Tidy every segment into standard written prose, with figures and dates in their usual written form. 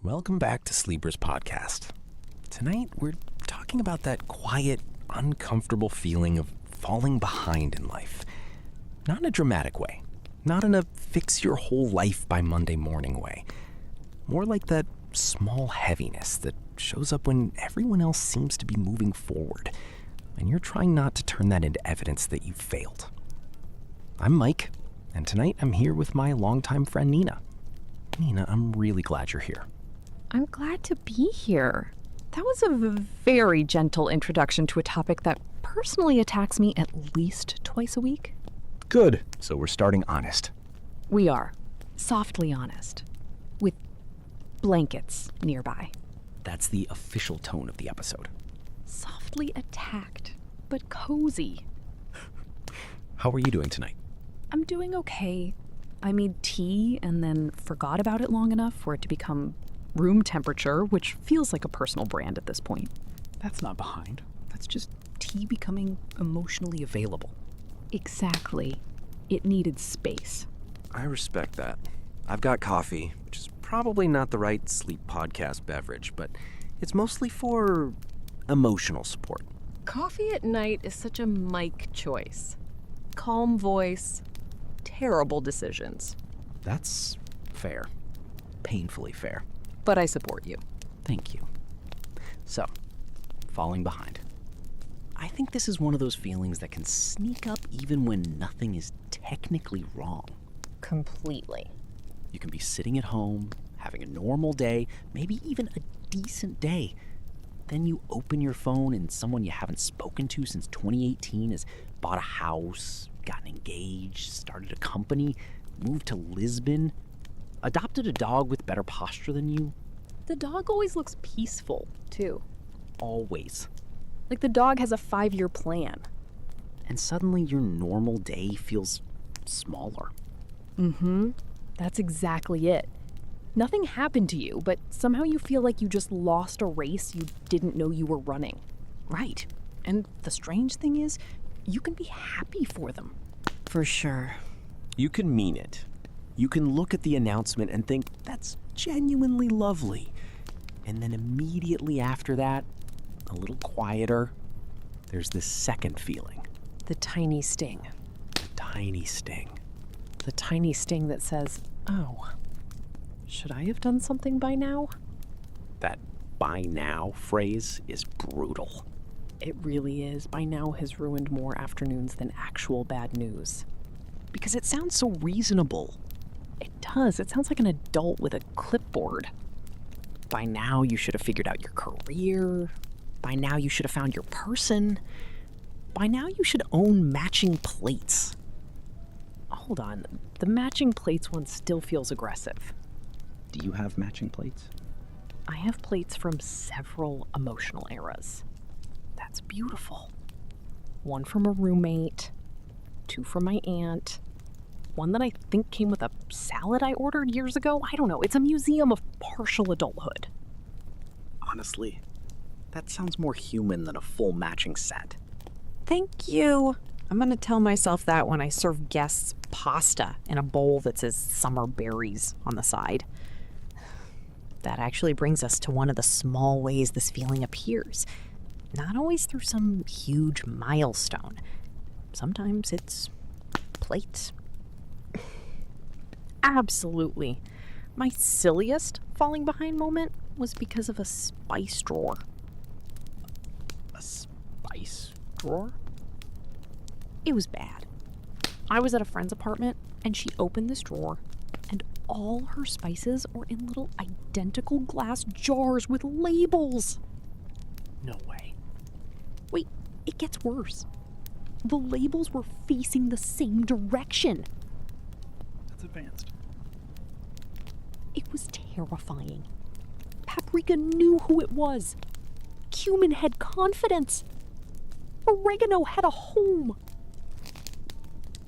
Welcome back to Sleepers Podcast. Tonight, we're talking about that quiet, uncomfortable feeling of falling behind in life. Not in a dramatic way. Not in a fix your whole life by Monday morning way. More like that small heaviness that shows up when everyone else seems to be moving forward, and you're trying not to turn that into evidence that you've failed. I'm Mike, and tonight I'm here with my longtime friend Nina. Nina, I'm really glad you're here. I'm glad to be here. That was a very gentle introduction to a topic that personally attacks me at least twice a week. Good. So we're starting honest. We are. Softly honest. With blankets nearby. That's the official tone of the episode. Softly attacked, but cozy. How are you doing tonight? I'm doing okay. I made tea and then forgot about it long enough for it to become room temperature, which feels like a personal brand at this point. That's not behind. That's just tea becoming emotionally available. Exactly. It needed space. I respect that. I've got coffee, which is probably not the right sleep podcast beverage, but it's mostly for emotional support. Coffee at night is such a Mike choice. Calm voice, terrible decisions. That's fair. Painfully fair. But I support you. Thank you. So, falling behind. I think this is one of those feelings that can sneak up even when nothing is technically wrong. Completely. You can be sitting at home, having a normal day, maybe even a decent day. Then you open your phone and someone you haven't spoken to since 2018 has bought a house, gotten engaged, started a company, moved to Lisbon, adopted a dog with better posture than you. The dog always looks peaceful, too. Always. Like the dog has a 5-year plan. And suddenly your normal day feels smaller. Mm-hmm. That's exactly it. Nothing happened to you, but somehow you feel like you just lost a race you didn't know you were running. Right. And the strange thing is, you can be happy for them. For sure. You can mean it. You can look at the announcement and think, that's genuinely lovely. And then immediately after that, a little quieter, there's this second feeling. The tiny sting. The tiny sting. The tiny sting that says, oh, should I have done something by now? That by now phrase is brutal. It really is. By now has ruined more afternoons than actual bad news. Because it sounds so reasonable. It does. It sounds like an adult with a clipboard. By now you should have figured out your career. By now you should have found your person. By now you should own matching plates. Hold on. The matching plates one still feels aggressive. Do you have matching plates? I have plates from several emotional eras. That's beautiful. One from a roommate, 2 from my aunt, one that I think came with a salad I ordered years ago. I don't know. It's a museum of partial adulthood. Honestly, that sounds more human than a full matching set. Thank you. I'm going to tell myself that when I serve guests pasta in a bowl that says summer berries on the side. That actually brings us to one of the small ways this feeling appears. Not always through some huge milestone. Sometimes it's plates. Absolutely. My silliest falling behind moment was because of a spice drawer. A spice drawer? It was bad. I was at a friend's apartment, and she opened this drawer, and all her spices were in little identical glass jars with labels. No way. Wait, it gets worse. The labels were facing the same direction. That's advanced. It was terrifying. Paprika knew who it was. Cumin had confidence. Oregano had a home.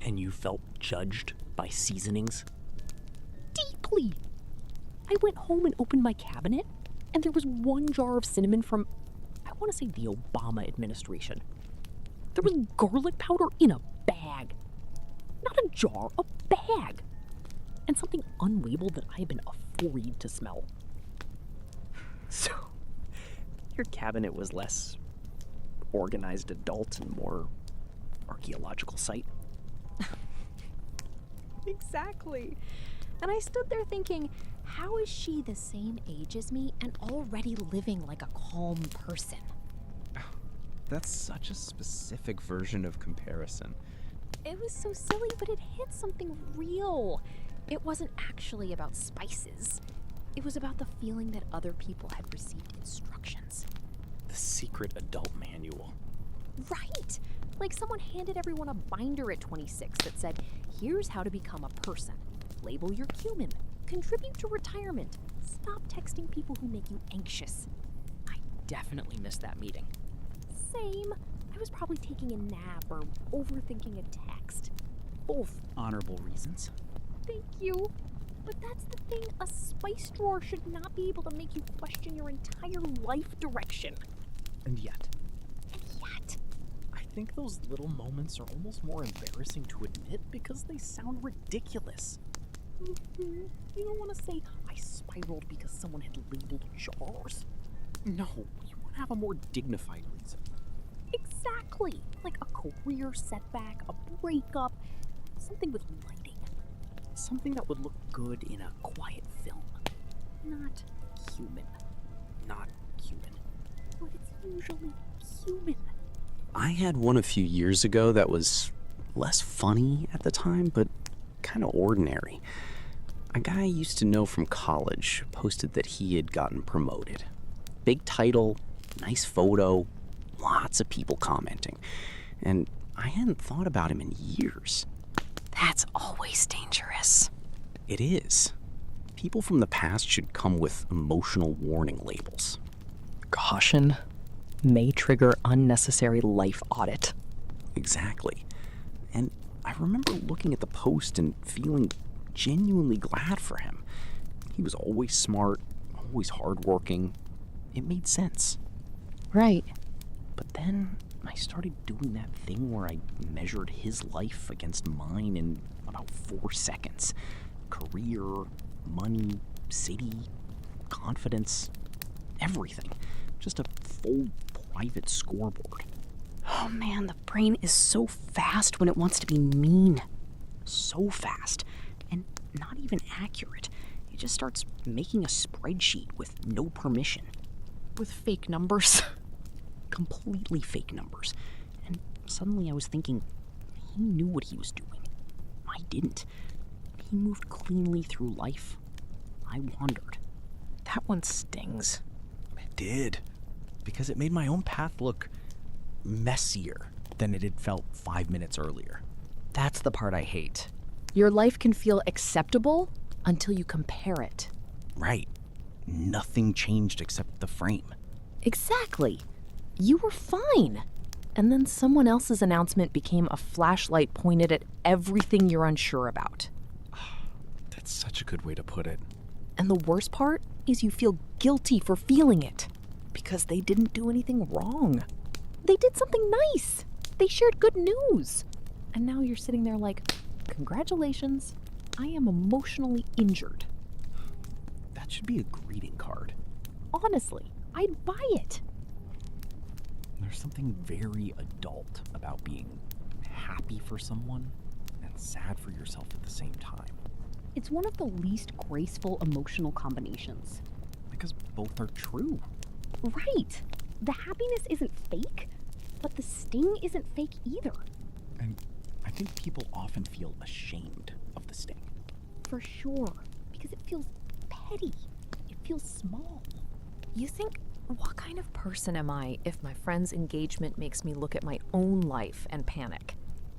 And you felt judged by seasonings? Deeply. I went home and opened my cabinet, and there was one jar of cinnamon from, I want to say, the Obama administration. There was garlic powder in a bag. Not a jar, a bag. And something unlabeled that I had been afraid to smell. So, your cabinet was less organized adult and more archaeological site? Exactly. And I stood there thinking, how is she the same age as me and already living like a calm person? That's such a specific version of comparison. It was so silly, but it hit something real. It wasn't actually about spices. It was about the feeling that other people had received instructions. The secret adult manual. Right! Like someone handed everyone a binder at 26 that said, here's how to become a person. Label your cumin. Contribute to retirement. Stop texting people who make you anxious. I definitely missed that meeting. Same. I was probably taking a nap or overthinking a text. Both honorable reasons. Thank you. But that's the thing, a spice drawer should not be able to make you question your entire life direction. And yet, And yet, I think those little moments are almost more embarrassing to admit because they sound ridiculous. You don't want to say, I spiraled because someone had labeled jars. No, you want to have a more dignified reason. exactly. Like a career setback, a breakup, something with lighting. Something that would look good in a quiet film. Not Human. Not human. but it's usually human. I had one a few years ago that was less funny at the time, but kind of ordinary. A guy I used to know from college posted that he had gotten promoted. Big title, nice photo, lots of people commenting. And I hadn't thought about him in years. That's always dangerous. It is. People from the past should come with emotional warning labels. Caution may trigger unnecessary life audit. Exactly. And I remember looking at the post and feeling genuinely glad for him. He was always smart, always hardworking. It made sense. Right. But then I started doing that thing where I measured his life against mine in about 4 seconds. Career, money, city, confidence, everything. Just a full private scoreboard. Oh man, the brain is so fast when it wants to be mean. So fast and not even accurate. It just starts making a spreadsheet with no permission. With fake numbers. Completely fake numbers. And suddenly I was thinking, he knew what he was doing. I didn't. He moved cleanly through life. I wandered. That one stings. It did. Because it made my own path look messier than it had felt 5 minutes earlier. That's the part I hate. Your life can feel acceptable until you compare it. Right. Nothing changed except the frame. Exactly. You were fine. And then someone else's announcement became a flashlight pointed at everything you're unsure about. That's such a good way to put it. And the worst part is you feel guilty for feeling it. Because they didn't do anything wrong. They did something nice. They shared good news. And now you're sitting there like, congratulations, I am emotionally injured. That should be a greeting card. Honestly, I'd buy it. There's something very adult about being happy for someone and sad for yourself at the same time. It's one of the least graceful emotional combinations. Because both are true. Right. The happiness isn't fake, but the sting isn't fake either. And I think people often feel ashamed of the sting. For sure. Because it feels petty. It feels small. You think, what kind of person am I if my friend's engagement makes me look at my own life and panic?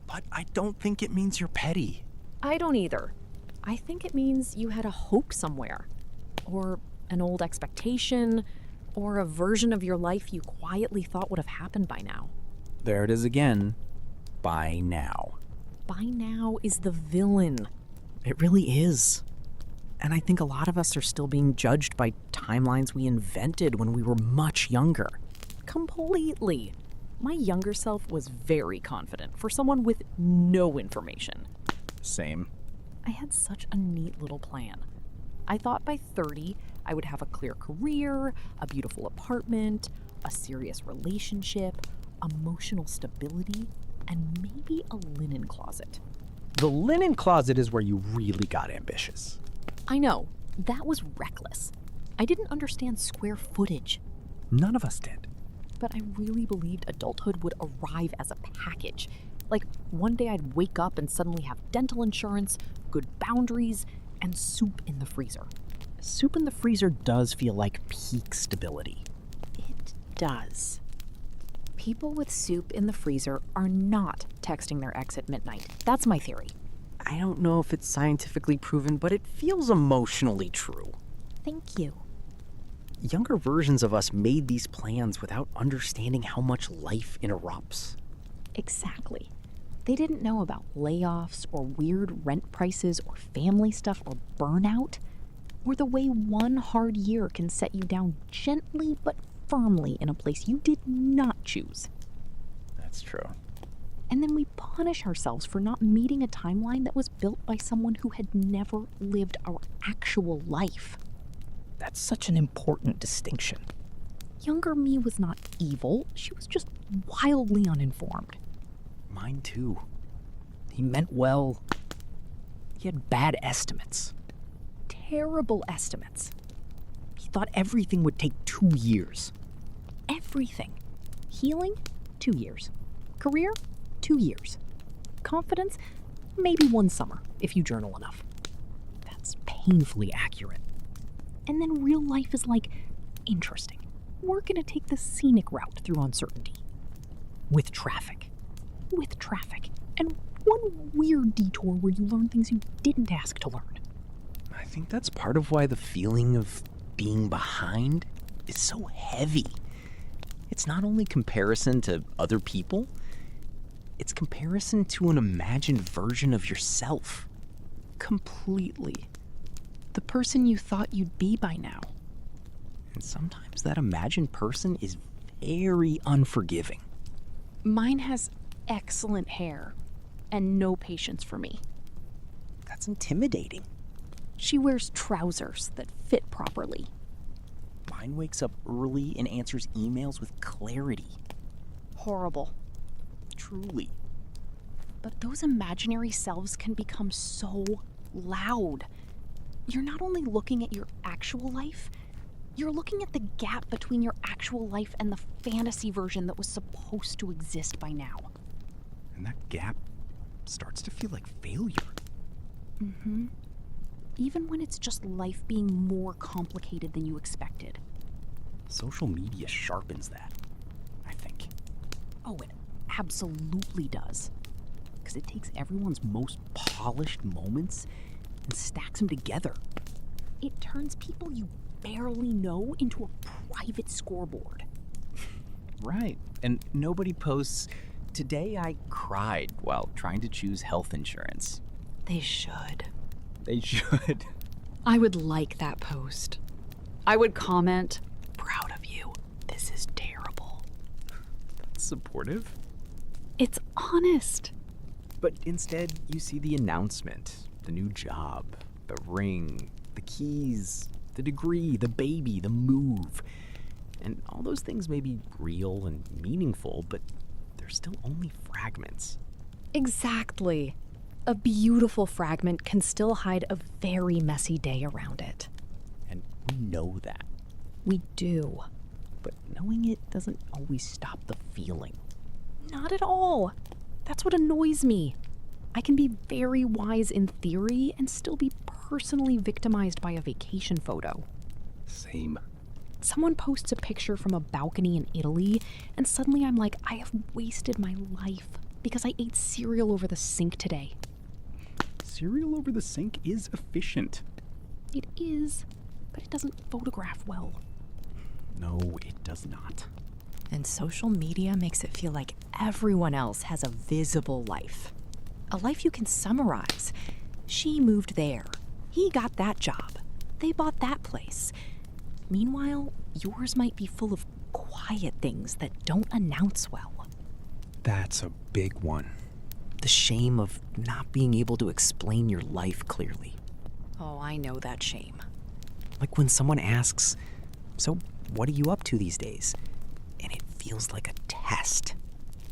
But I don't think it means you're petty. I don't either. I think it means you had a hope somewhere, or an old expectation, or a version of your life you quietly thought would have happened by now. There it is again. By now. By now is the villain. It really is. And I think a lot of us are still being judged by timelines we invented when we were much younger. Completely. My younger self was very confident for someone with no information. Same. I had such a neat little plan. I thought by 30, I would have a clear career, a beautiful apartment, a serious relationship, emotional stability, and maybe a linen closet. The linen closet is where you really got ambitious. I know, that was reckless. I didn't understand square footage, None of us did. but I really believed adulthood would arrive as a package. Like, one day I'd wake up and suddenly have dental insurance, good boundaries, and soup in the freezer. Soup in the freezer does feel like peak stability. It does. People with soup in the freezer are not texting their ex at midnight. That's my theory. I don't know if it's scientifically proven, but it feels emotionally true. Thank you. Younger versions of us made these plans without understanding how much life interrupts. Exactly. They didn't know about layoffs or weird rent prices or family stuff or burnout, or the way one hard year can set you down gently but firmly in a place you did not choose. That's true. And then we punish ourselves for not meeting a timeline that was built by someone who had never lived our actual life. That's such an important distinction. Younger me was not evil, she was just wildly uninformed. Mine too. He meant well. He had bad estimates. Terrible estimates. He thought everything would take 2 years. Everything. Healing? 2 years. Career? 2 years. Confidence? Maybe 1 summer, if you journal enough. That's painfully accurate. And then real life is like, interesting. We're gonna take the scenic route through uncertainty. With traffic. With traffic. And one weird detour where you learn things you didn't ask to learn. I think that's part of why the feeling of being behind is so heavy. It's not only comparison to other people, it's comparison to an imagined version of yourself. Completely. The person you thought you'd be by now. And sometimes that imagined person is very unforgiving. Mine has excellent hair and no patience for me. That's intimidating. She wears trousers that fit properly. Mine wakes up early and answers emails with clarity. Horrible. Truly. But those imaginary selves can become so loud. You're not only looking at your actual life, you're looking at the gap between your actual life and the fantasy version that was supposed to exist by now. And that gap starts to feel like failure. Mm-hmm. Even when it's just life being more complicated than you expected. Social media sharpens that, I think. Oh, it absolutely does. Because it takes everyone's most polished moments and stacks them together. It turns people you barely know into a private scoreboard. Right. And nobody posts, "Today I cried while trying to choose health insurance." They should. They should. I would like that post. I would comment, "Proud of you. This is terrible." That's supportive. It's honest. But instead, you see the announcement, the new job, the ring, the keys, the degree, the baby, the move. And all those things may be real and meaningful, but they're still only fragments. Exactly. A beautiful fragment can still hide a very messy day around it. And we know that. We do. But knowing it doesn't always stop the feeling. Not at all. That's what annoys me. I can be very wise in theory and still be personally victimized by a vacation photo. Same. Someone posts a picture from a balcony in Italy, and suddenly I'm like, I have wasted my life because I ate cereal over the sink today. Cereal over the sink is efficient. It is, but it doesn't photograph well. No, it does not. And social media makes it feel like everyone else has a visible life. A life you can summarize. She moved there. He got that job. They bought that place. Meanwhile, yours might be full of quiet things that don't announce well. That's a big one. The shame of not being able to explain your life clearly. Oh, I know that shame. Like when someone asks, "So, what are you up to these days?" And it feels like a test.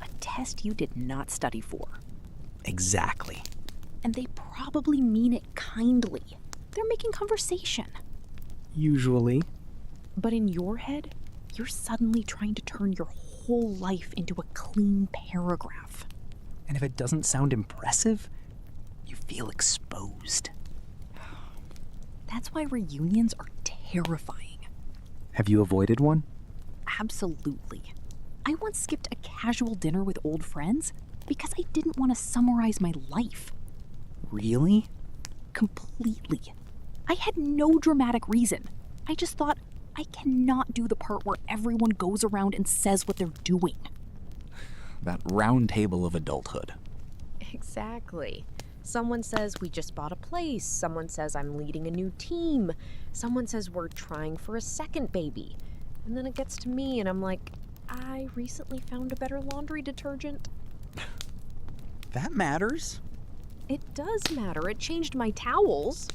A test you did not study for. Exactly. And they probably mean it kindly. They're making conversation. Usually. But in your head, you're suddenly trying to turn your whole life into a clean paragraph. And if it doesn't sound impressive, you feel exposed. That's why reunions are terrifying. Have you avoided one? Absolutely. I once skipped a casual dinner with old friends because I didn't want to summarize my life. Really? Completely. I had no dramatic reason. I just thought, I cannot do the part where everyone goes around and says what they're doing. That round table of adulthood. Exactly. Someone says we just bought a place. Someone says I'm leading a new team. Someone says we're trying for a second baby. And then it gets to me and I'm like, I recently found a better laundry detergent. That matters. It does matter. It changed my towels.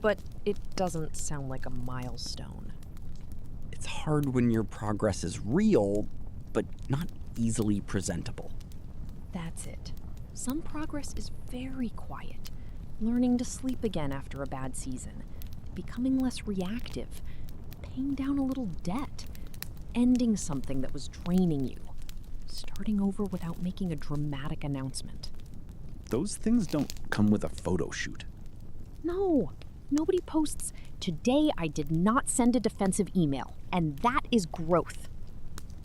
But it doesn't sound like a milestone. It's hard when your progress is real, but not easily presentable. That's it. Some progress is very quiet. Learning to sleep again after a bad season. Becoming less reactive. Paying down a little debt. Ending something that was draining you. Starting over without making a dramatic announcement. Those things don't come with a photo shoot. No, nobody posts, "Today I did not send a defensive email," and that is growth.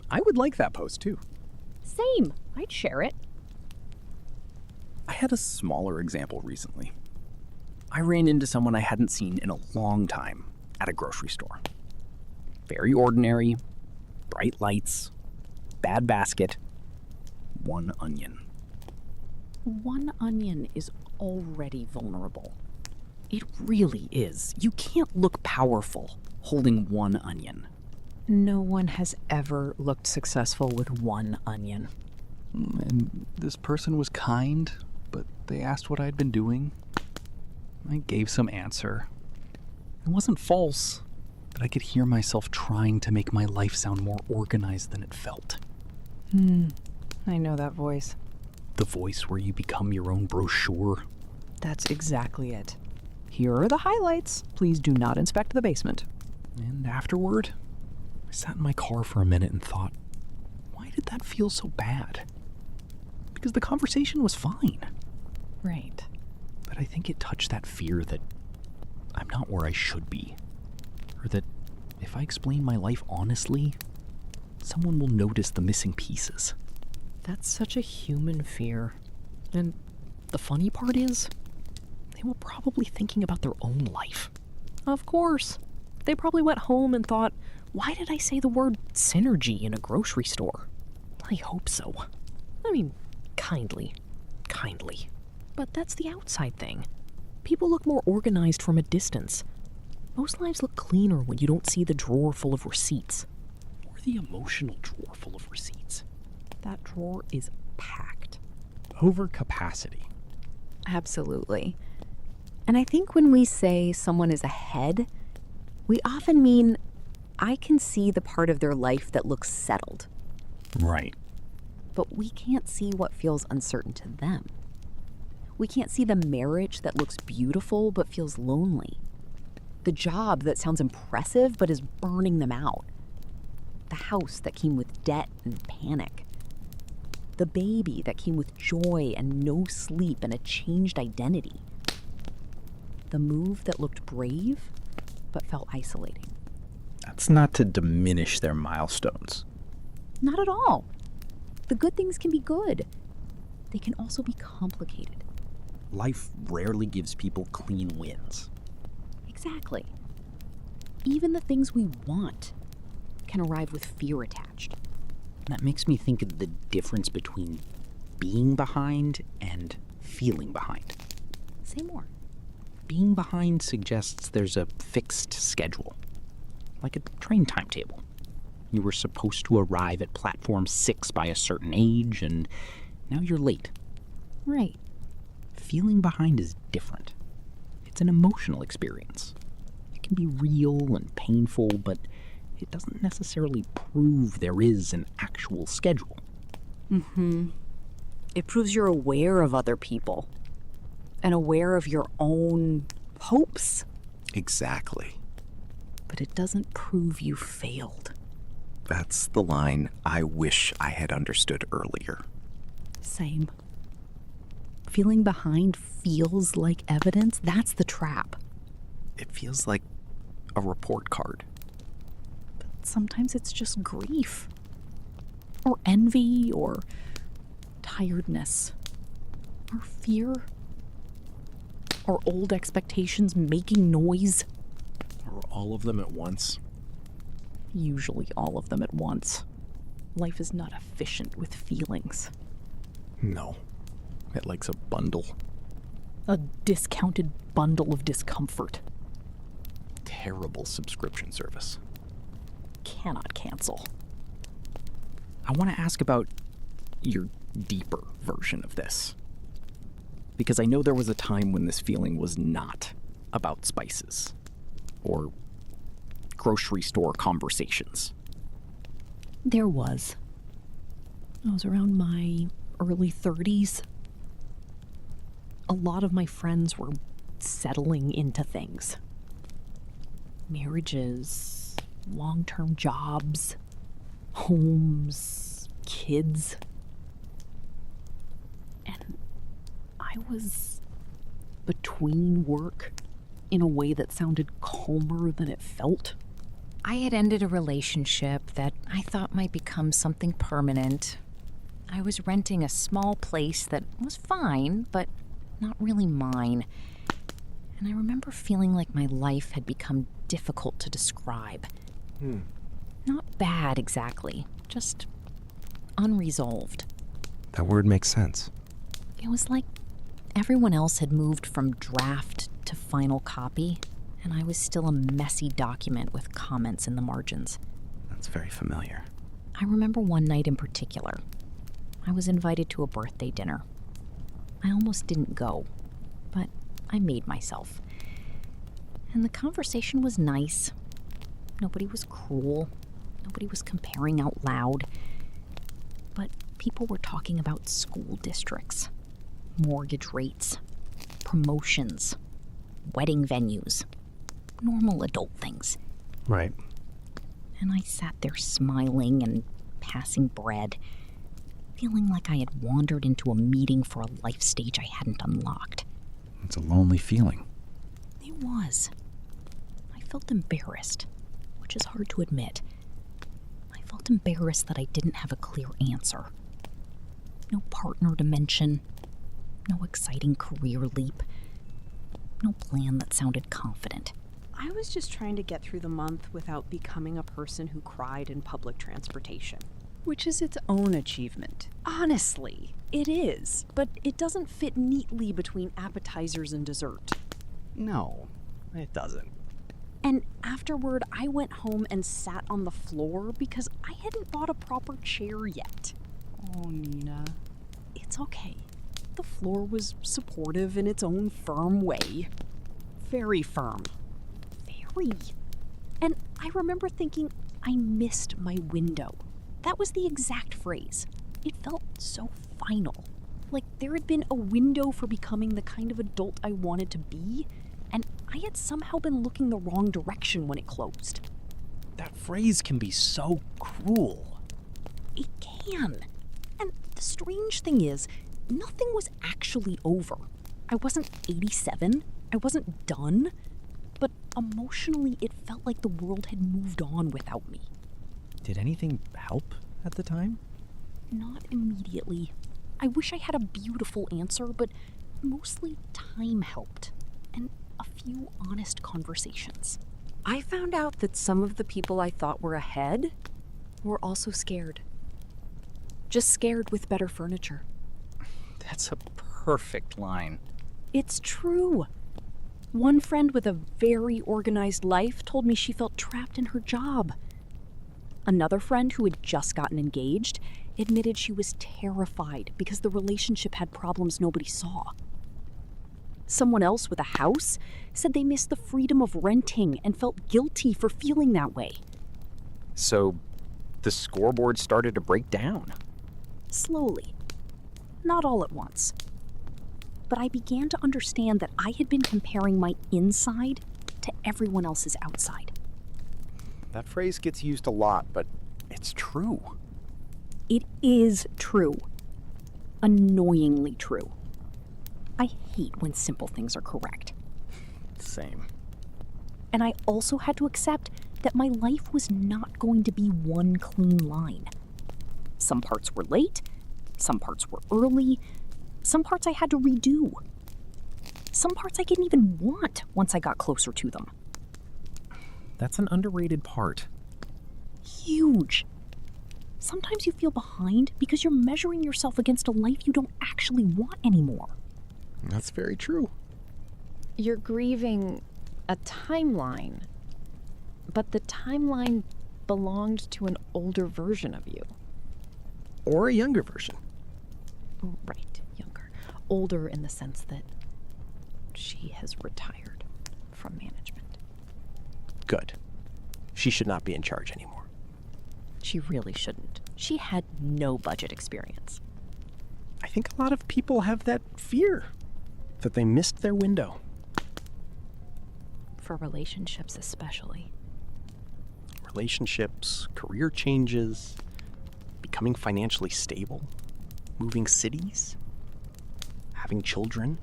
I would like that post too. Same, I'd share it. I had a smaller example recently. I ran into someone I hadn't seen in a long time at a grocery store. Very ordinary, bright lights, bad basket, one onion. One onion is already vulnerable. It really is. You can't look powerful holding one onion. No one has ever looked successful with one onion. And this person was kind, but they asked what I'd been doing. I gave some answer. It wasn't false, but I could hear myself trying to make my life sound more organized than it felt. I know that voice. The voice where you become your own brochure. That's exactly it. Here are the highlights. Please do not inspect the basement. And afterward, I sat in my car for a minute and thought, why did that feel so bad? Because the conversation was fine. Right. But I think it touched that fear that I'm not where I should be. Or that if I explain my life honestly, someone will notice the missing pieces. That's such a human fear. And the funny part is, they were probably thinking about their own life. Of course. They probably went home and thought, why did I say the word synergy in a grocery store? I hope so. I mean, kindly. But that's the outside thing. People look more organized from a distance. Most lives look cleaner when you don't see the drawer full of receipts. Or the emotional drawer full of receipts. That drawer is packed. Overcapacity. Absolutely. And I think when we say someone is ahead, we often mean, I can see the part of their life that looks settled, Right. but we can't see what feels uncertain to them. We can't see the marriage that looks beautiful but feels lonely. The job that sounds impressive but is burning them out. The house that came with debt and panic. The baby that came with joy and no sleep and a changed identity. The move that looked brave but felt isolating. That's not to diminish their milestones. Not at all. The good things can be good. They can also be complicated. Life rarely gives people clean wins. Exactly. Even the things we want can arrive with fear attached. That makes me think of the difference between being behind and feeling behind. Say more. Being behind suggests there's a fixed schedule, like a train timetable. You were supposed to arrive at platform 6 by a certain age, and now you're late. Right. Feeling behind is different. It's an emotional experience. It can be real and painful, but it doesn't necessarily prove there is an actual schedule. Mm-hmm. It proves you're aware of other people and aware of your own hopes, Exactly. but it doesn't prove you failed. That's the line I wish I had understood earlier. Same. Feeling behind feels like evidence. That's the trap. It feels like a report card. Sometimes it's just grief, or envy, or tiredness, or fear, or old expectations making noise. Or all of them at once. Usually all of them at once. Life is not efficient with feelings. No. It likes a bundle. A discounted bundle of discomfort. Terrible subscription service. Cannot cancel. I want to ask about your deeper version of this. Because I know there was a time when this feeling was not about spices or grocery store conversations. There was. I was around my early 30s. A lot of my friends were settling into things. Marriages, long-term jobs, homes, kids. And I was between work in a way that sounded calmer than it felt. I had ended a relationship that I thought might become something permanent. I was renting a small place that was fine, but not really mine. And I remember feeling like my life had become difficult to describe. Not bad exactly, just unresolved. That word makes sense. It was like everyone else had moved from draft to final copy, and I was still a messy document with comments in the margins. That's very familiar. I remember one night in particular. I was invited to a birthday dinner. I almost didn't go, but I made myself. And the conversation was nice. Nobody was cruel. Nobody was comparing out loud. But people were talking about school districts, mortgage rates, promotions, wedding venues, normal adult things. Right. And I sat there smiling and passing bread, feeling like I had wandered into a meeting for a life stage I hadn't unlocked. It's a lonely feeling. It was. I felt embarrassed, which is hard to admit. I felt embarrassed that I didn't have a clear answer. No partner to mention, no exciting career leap, no plan that sounded confident. I was just trying to get through the month without becoming a person who cried in public transportation. Which is its own achievement. Honestly, it is. But it doesn't fit neatly between appetizers and dessert. No, it doesn't. And afterward, I went home and sat on the floor because I hadn't bought a proper chair yet. Oh, Nina. It's okay. The floor was supportive in its own firm way. Very firm. Very. And I remember thinking, I missed my window. That was the exact phrase. It felt so final. Like there had been a window for becoming the kind of adult I wanted to be, and I had somehow been looking the wrong direction when it closed. That phrase can be so cruel. It can. And the strange thing is, nothing was actually over. I wasn't 87. I wasn't done. But emotionally, it felt like the world had moved on without me. Did anything help at the time? Not immediately. I wish I had a beautiful answer, but mostly time helped. And a few honest conversations. I found out that some of the people I thought were ahead were also scared. Just scared with better furniture. That's a perfect line. It's true. One friend with a very organized life told me she felt trapped in her job. Another friend who had just gotten engaged admitted she was terrified because the relationship had problems nobody saw. Someone else with a house said they missed the freedom of renting and felt guilty for feeling that way. So the scoreboard started to break down. Slowly. Not all at once. But I began to understand that I had been comparing my inside to everyone else's outside. That phrase gets used a lot, but it's true. It is true. Annoyingly true. I hate when simple things are correct. Same. And I also had to accept that my life was not going to be one clean line. Some parts were late, some parts were early, some parts I had to redo. Some parts I didn't even want once I got closer to them. That's an underrated part. Huge. Sometimes you feel behind because you're measuring yourself against a life you don't actually want anymore. That's very true. You're grieving a timeline, but the timeline belonged to an older version of you. Or a younger version. Right, younger. Older in the sense that she has retired from management. Good. She should not be in charge anymore. She really shouldn't. She had no budget experience. I think a lot of people have that fear that they missed their window. For relationships especially. Relationships, career changes, becoming financially stable, moving cities, having children,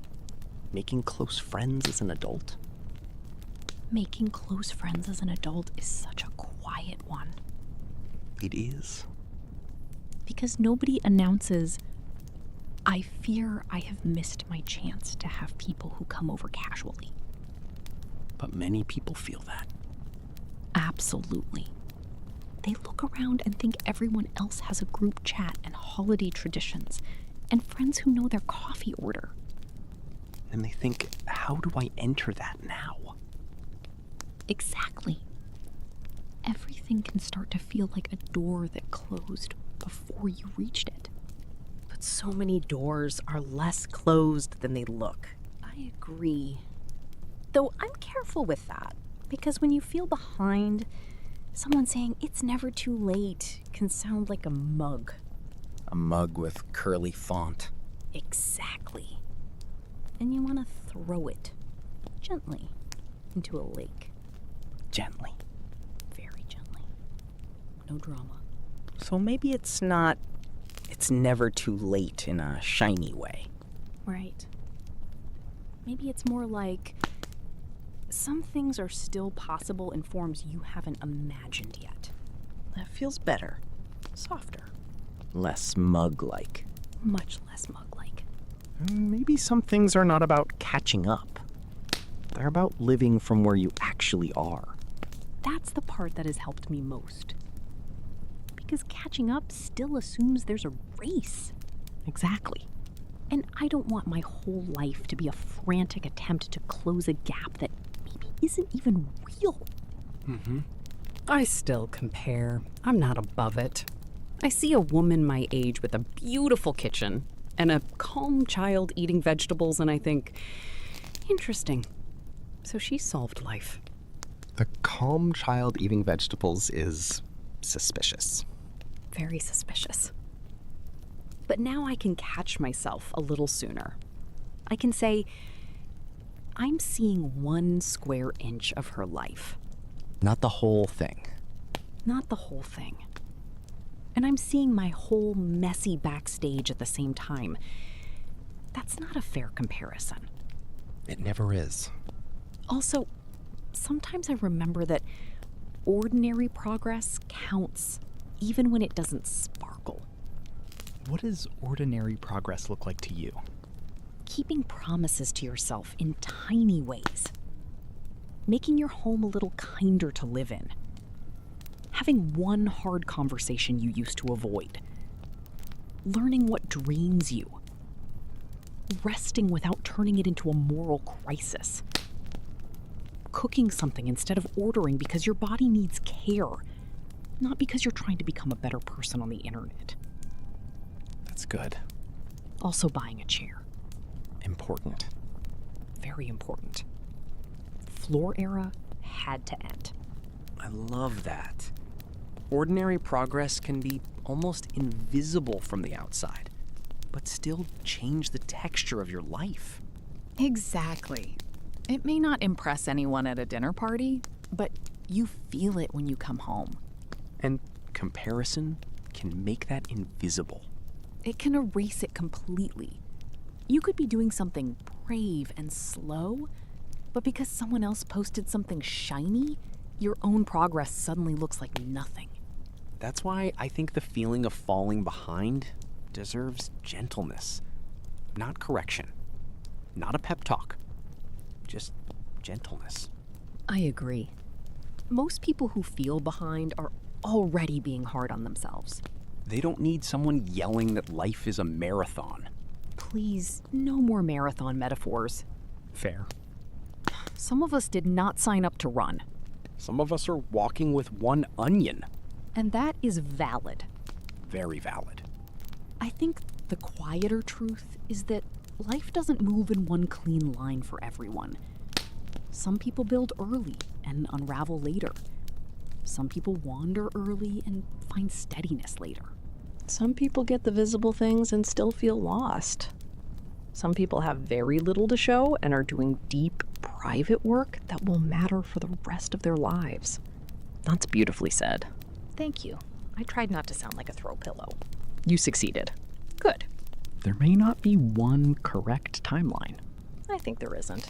making close friends as an adult. Making close friends as an adult is such a quiet one. It is. Because nobody announces, I fear I have missed my chance to have people who come over casually. But many people feel that. Absolutely. They look around and think everyone else has a group chat and holiday traditions and friends who know their coffee order. And they think, how do I enter that now? Exactly. Everything can start to feel like a door that closed before you reached it. But so many doors are less closed than they look. I agree. Though I'm careful with that, because when you feel behind, someone saying it's never too late can sound like a mug. A mug with curly font. Exactly. And you want to throw it gently into a lake. Gently. Very gently. No drama. So maybe it's never too late in a shiny way. Right. Maybe it's more like some things are still possible in forms you haven't imagined yet. That feels better. Softer. Less mug-like. Much less mug-like. Maybe some things are not about catching up. They're about living from where you actually are. That's the part that has helped me most. Because catching up still assumes there's a race. Exactly. And I don't want my whole life to be a frantic attempt to close a gap that maybe isn't even real. I still compare. I'm not above it. I see a woman my age with a beautiful kitchen and a calm child eating vegetables, and I think, interesting. So she solved life. The calm child eating vegetables is suspicious. Very suspicious. But now I can catch myself a little sooner. I can say, I'm seeing 1 square inch of her life. Not the whole thing. Not the whole thing. And I'm seeing my whole messy backstage at the same time. That's not a fair comparison. It never is. Also, sometimes I remember that ordinary progress counts, even when it doesn't sparkle. What does ordinary progress look like to you? Keeping promises to yourself in tiny ways. Making your home a little kinder to live in. Having one hard conversation you used to avoid. Learning what drains you. Resting without turning it into a moral crisis. Cooking something instead of ordering because your body needs care, not because you're trying to become a better person on the internet. That's good. Also buying a chair. Important. very important. Floor era had to end. I love that. Ordinary progress can be almost invisible from the outside, but still change the texture of your life. Exactly. It may not impress anyone at a dinner party, but you feel it when you come home. And comparison can make that invisible. It can erase it completely. You could be doing something brave and slow, but because someone else posted something shiny, your own progress suddenly looks like nothing. That's why I think the feeling of falling behind deserves gentleness, not correction, not a pep talk, just gentleness. I agree. Most people who feel behind are already being hard on themselves. They don't need someone yelling that life is a marathon. Please, no more marathon metaphors. Fair. Some of us did not sign up to run, Some of us are walking with one onion. and that is valid. Very valid. I think the quieter truth is that life doesn't move in one clean line for everyone. Some people build early and unravel later. Some people wander early and find steadiness later. Some people get the visible things and still feel lost. Some people have very little to show and are doing deep, private work that will matter for the rest of their lives. That's beautifully said. Thank you. I tried not to sound like a throw pillow. You succeeded. Good. There may not be one correct timeline. I think there isn't.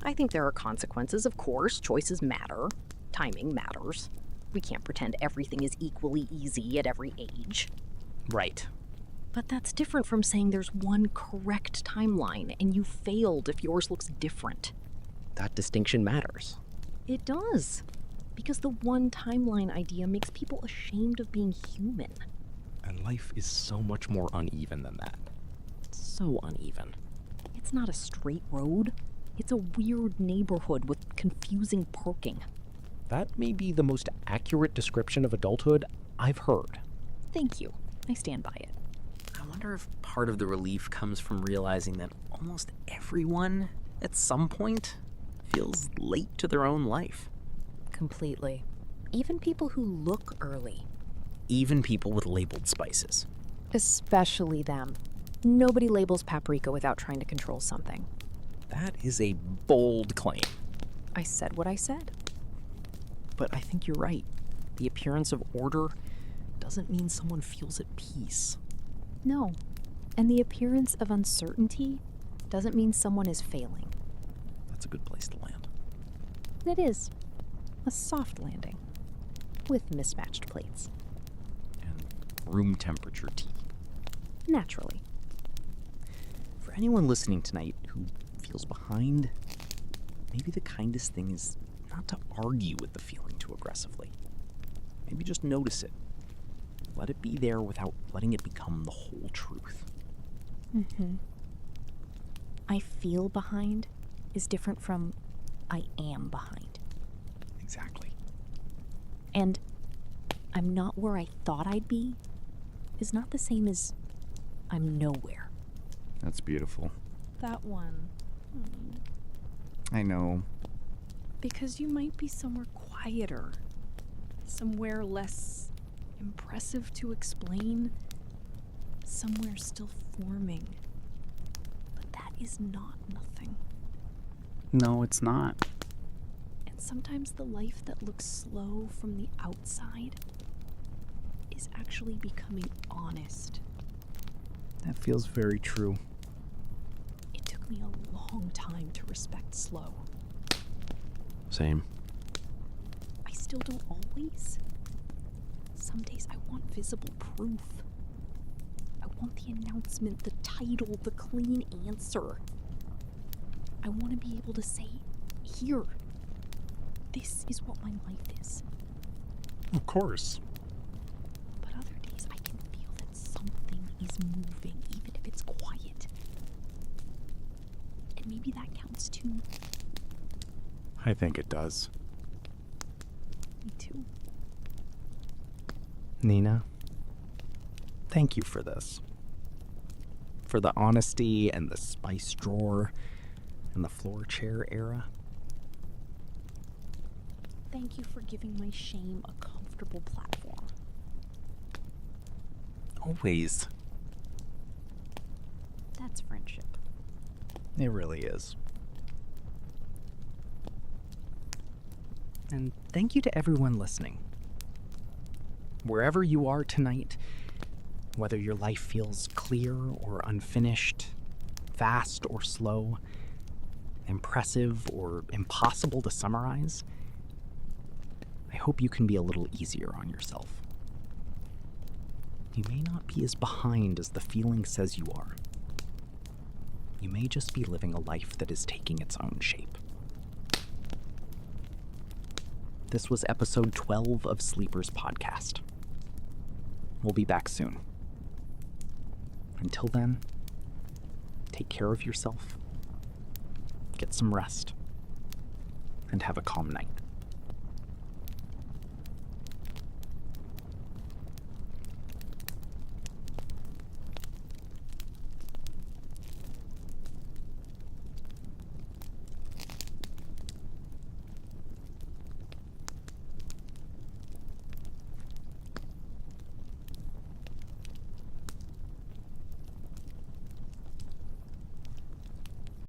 I think there are consequences, of course. Choices matter. Timing matters. We can't pretend everything is equally easy at every age. Right. But that's different from saying there's one correct timeline and you failed if yours looks different. That distinction matters. It does. Because the one timeline idea makes people ashamed of being human. And life is so much more uneven than that. So uneven. It's not a straight road. It's a weird neighborhood with confusing parking. That may be the most accurate description of adulthood I've heard. Thank you. I stand by it. I wonder if part of the relief comes from realizing that almost everyone, at some point, feels late to their own life. Completely. Even people who look early. Even people with labeled spices. Especially them. Nobody labels paprika without trying to control something. That is a bold claim. I said what I said. But I think you're right. The appearance of order doesn't mean someone feels at peace. No. And the appearance of uncertainty doesn't mean someone is failing. That's a good place to land. It is. A soft landing. With mismatched plates. And room temperature tea. Naturally. For anyone listening tonight who feels behind, maybe the kindest thing is not to argue with the feeling too aggressively. Maybe just notice it. Let it be there without letting it become the whole truth. I feel behind is different from I am behind. Exactly. And I'm not where I thought I'd be is not the same as I'm nowhere. That's beautiful. That one. I know. Because you might be somewhere quieter, somewhere less impressive to explain, somewhere still forming. But that is not nothing. No, it's not. And sometimes the life that looks slow from the outside is actually becoming honest. That feels very true. It took me a long time to respect slow. Same. I still don't always. Some days I want visible proof. I want the announcement, the title, the clean answer. I want to be able to say, here, this is what my life is. Of course. But other days I can feel that something is moving, even if it's quiet. And maybe that counts too. I think it does. Me too. Nina, thank you for this. For the honesty and the spice drawer, in the floor chair era. Thank you for giving my shame a comfortable platform. Always. That's friendship. It really is. And thank you to everyone listening. Wherever you are tonight, whether your life feels clear or unfinished, fast or slow, impressive or impossible to summarize, I hope you can be a little easier on yourself. You may not be as behind as the feeling says you are. You may just be living a life that is taking its own shape. This was episode 12 of Sleepers Podcast. We'll be back soon. Until then, take care of yourself, get some rest, and have a calm night.